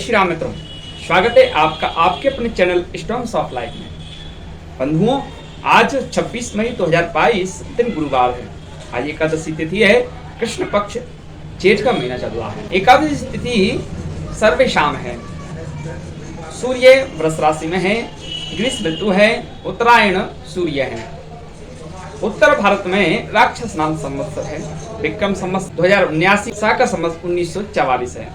श्री राम मित्रों, स्वागत है आपका आपके अपने चैनल स्टॉर्म्स ऑफ लाइफ में। बंधुओं, आज 26 मई 2022 दिन गुरुवार है। आज एकादशी तिथि है, कृष्ण पक्ष, जेठ का महीना चल रहा है। एकादशी तिथि सर्वेशाम है। सूर्य वृष राशि में है, ग्रीष्म ऋतु है, उत्तरायण सूर्य है। उत्तर भारत में राक्षस नाम संवत्सर है, विक्रम संवत्सर 2079, शाका संवत्सर 1944 है।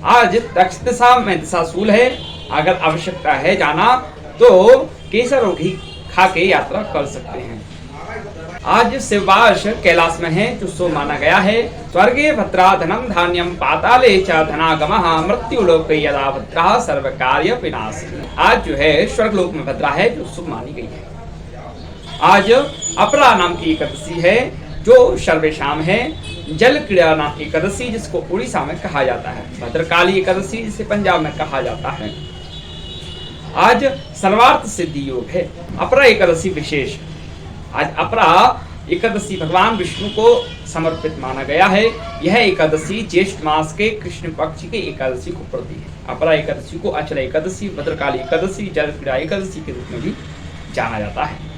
आज दक्षिण दिशा में दिशाशूल है। अगर आवश्यकता है जाना तो केसर और घी खा के यात्रा कर सकते हैं। आज शिववास कैलाश में है, जो शुभ माना गया है। स्वर्गे भद्रा धनम धान्यम पाताले च धनागमः मृत्युलोक यदा भद्रा सर्व कार्य विनाशिनी। आज जो है स्वर्गलोक में भद्रा है, जो शुभ मानी गई है। आज अपरा नाम की एकादशी है, जो सर्वेशाम है। जल क्रीड़ा नाम एकादशी, जिसको उड़ीसा में कहा जाता है। भद्रकाली एकादशी, जिसे पंजाब में कहा जाता है। आज सर्वार्थ सिद्धि योग है। अपरा एकादशी विशेष। आज अपरा एकादशी भगवान विष्णु को समर्पित माना गया है। यह एकादशी ज्येष्ठ मास के कृष्ण पक्ष की एकादशी को पड़ती है। अपरा एकादशी को अचला एकादशी, भद्रकाली एकादशी, जल क्रीड़ा एकादशी के रूप में भी जाना जाता है।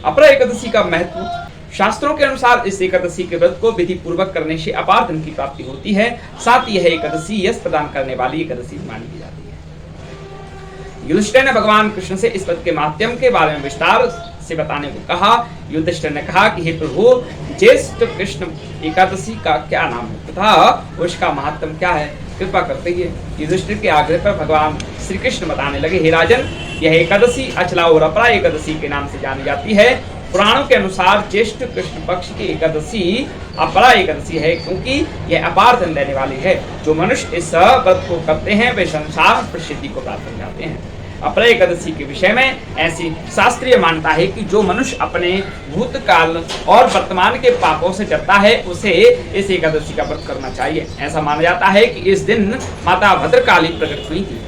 अपरा एकादशी का महत्व। शास्त्रों के अनुसार इस एकादशी के व्रत को विधि पूर्वक करने से अपार धन की प्राप्ति होती है। साथ ही यह एकादशी यश प्रदान करने वाली एकादशी मानी जाती है। युधिष्ठिर ने भगवान कृष्ण से इस व्रत के माध्यम के बारे में विस्तार से बताने को कहा। युधिष्ठिर ने कहा कि हे प्रभु, ज्येष्ठ कृष्ण एकादशी का क्या नाम है तथा उसका महात्म क्या है, कृपा करते ही। युधिष्ठिर के आग्रह पर भगवान श्री कृष्ण बताने लगे, हे राजन, यह एकादशी अचला और अपरा एकादशी के नाम से जानी जाती है। पुराणों के अनुसार ज्येष्ठ कृष्ण पक्ष की एकादशी अपरा एकादशी है, क्योंकि यह अपार धन देने वाली है। जो मनुष्य इस व्रत को करते हैं वे संसार प्रसिद्धि को प्राप्त हो जाते हैं। अपरा एकादशी के विषय में ऐसी शास्त्रीय मान्यता है कि जो मनुष्य अपने भूतकाल और वर्तमान के पापों से डरता है, उसे इस एकादशी का व्रत करना चाहिए। ऐसा माना जाता है कि इस दिन माता भद्रकाली प्रकट हुई थी।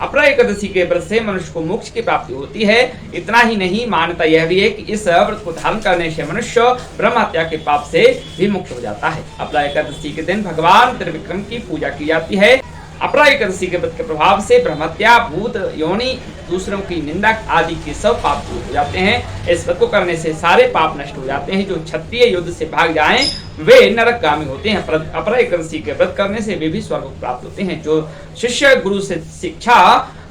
अपरा एकादशी के व्रत से मनुष्य को मोक्ष की प्राप्ति होती है। इतना ही नहीं, मान्यता यह भी है कि इस व्रत को धारण करने से मनुष्य ब्रह्म हत्या के पाप से भी मुक्त हो जाता है। अपरा एकादशी के दिन भगवान त्रिविक्रम की पूजा की जाती है। अपरा एकादशी के व्रत के प्रभाव से ब्रह्महत्या, भूत योनि, दूसरों की निंदा आदि के सब पाप दूर हो जाते हैं। इस व्रत को करने से सारे पाप नष्ट हो जाते हैं। जो क्षत्रिय युद्ध से भाग जाएं वे नरकगामी होते हैं। अपरा एकादशी के व्रत करने से वे भी स्वर्ग को प्राप्त होते हैं। जो शिष्य गुरु से शिक्षा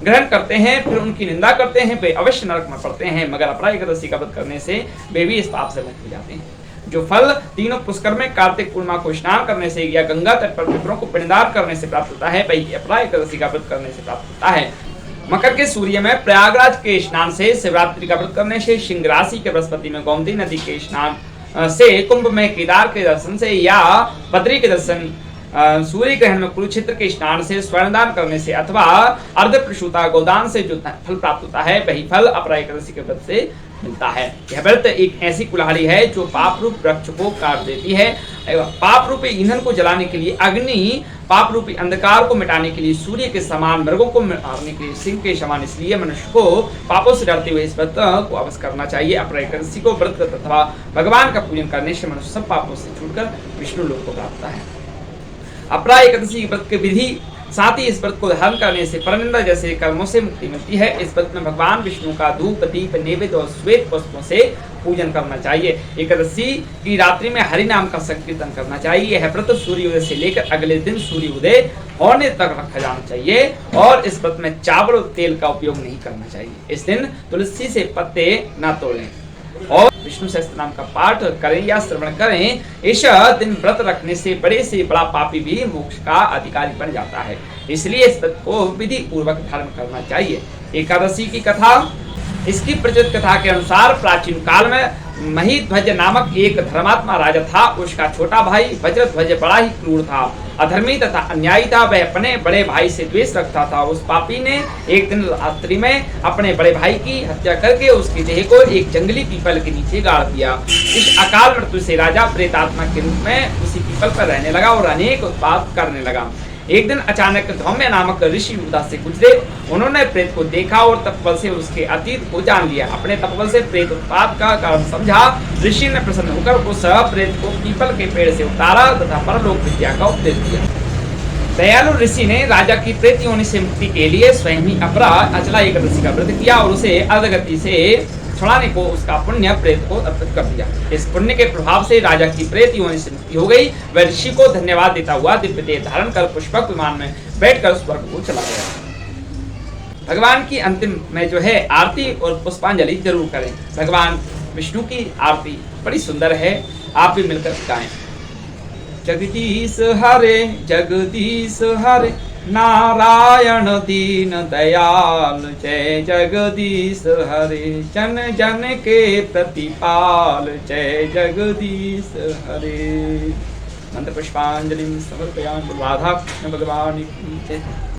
ग्रहण करते हैं फिर उनकी निंदा करते हैं, वे अवश्य नरक में पड़ते हैं। मगर अपरा एकादशी का व्रत करने से वे भी इस पाप से मुक्त हो जाते हैं। जो फल तीनों पुष्कर में कार्तिक पूर्णिमा को स्नान करने से या गंगा तट पर पितरों को पिंडदान करने से प्राप्त होता है, वही अपरा एकादशी का व्रत करने से प्राप्त होता है। मकर के सूर्य में प्रयागराज के स्नान से, शिवरात्रि का व्रत करने से, सिंह राशि के बृहस्पति में गोमती नदी के स्नान से, कुंभ में केदार के दर्शन से या बद्री के दर्शन, सूर्य ग्रहण में कुरुक्षेत्र के स्नान से, स्वर्णदान करने से अथवा अर्धप्रसूता गोदान से जो फल प्राप्त होता है, वही फल अपरा एकादशी के व्रत से मिलता है। यह व्रत एक ऐसी कुल्हाड़ी है जो पाप रूप वृक्ष को काट देती है। पाप रूपी ईंधन को जलाने के लिए अग्नि, पाप रूपी अंधकार को मिटाने के लिए सूर्य के समान, मृगों को मारने के लिए सिंह के समान। इसलिए मनुष्य को पापों से डरते हुए इस व्रत को अवश्य करना चाहिए। अपरा एकादशी को व्रत अथवा भगवान का पूजन करने से मनुष्य सब पापों से छूटकर विष्णु लोक को प्राप्त है। अपरा एकादशी व्रत की विधि। साथ ही इस व्रत को धारण करने से परनिंदा जैसे कर्मों से मुक्ति मिलती है। इस व्रत में भगवान विष्णु का धूप, दीप, नैवेद्य और श्वेत पुष्पों से पूजन करना चाहिए। एकादशी की रात्रि में हरि नाम का संकीर्तन करना चाहिए। यह व्रत सूर्योदय से लेकर अगले दिन सूर्योदय होने तक रखा जाना चाहिए और इस व्रत में चावल और तेल का उपयोग नहीं करना चाहिए। इस दिन तुलसी से पत्ते न तोड़ें और विष्णु सहस्त्र नाम का पाठ करें या श्रवण करें। इस दिन व्रत रखने से बड़े से बड़ा पापी भी मोक्ष का अधिकारी बन जाता है। इसलिए इस व्रत को विधि पूर्वक धारण करना चाहिए। एकादशी की कथा। इसकी प्रचलित कथा के अनुसार प्राचीन काल में महीध्वज नामक एक धर्मात्मा राजा था। उसका छोटा भाई वज्रध्वज बड़ा ही क्रूर था, अधर्मी तथा अन्यायी था। वह अपने बड़े भाई से द्वेष रखता था। उस पापी ने एक दिन रात्रि में अपने बड़े भाई की हत्या करके उसकी देह को एक जंगली पीपल के नीचे गाड़ दिया। इस अकाल मृत्यु से राजा प्रेतात्मा के रूप में उसी पीपल पर रहने लगा और अनेक उत्पात करने लगा। एक दिन अचानक धौम्य नामक ऋषि उदास से गुजरे। उन्होंने प्रेत को देखा और तपबल से उसके अतीत को जान लिया। अपने तपबल से प्रेत उत्पात का कारण समझा। ऋषि ने प्रसन्न होकर उस प्रेत को पीपल के पेड़ से उतारा तथा परलोक विद्या का उपदेश दिया। दयालु ऋषि ने राजा की प्रेत योनि से मुक्ति के लिए स्वयं ही अपराध अचला एकादशी का व्रत किया और उसे अधगति से छुड़ाने को उसका पुण्य प्रेत को अर्पित कर दिया। इस पुण्य के प्रभाव से राजा की प्रेत योनि से मुक्ति हो गई। वह ऋषि को धन्यवाद देता हुआ दिव्य देह धारण कर पुष्पक विमान में बैठकर स्वर्ग को चला गया। भगवान की अंतिम में जो है आरती और पुष्पांजलि जरूर करें। भगवान विष्णु की आरती बड़ी सुंदर है, आप भी मिलकर गाएं। जगदीश हरे नारायण दीन दयाल, जय जगदीश हरे जन जन के प्रतिपाल, जय जगदीश हरे। मंत्र पुष्पांजलि समर्पयामि। राधा कृष्ण भगवान की जय।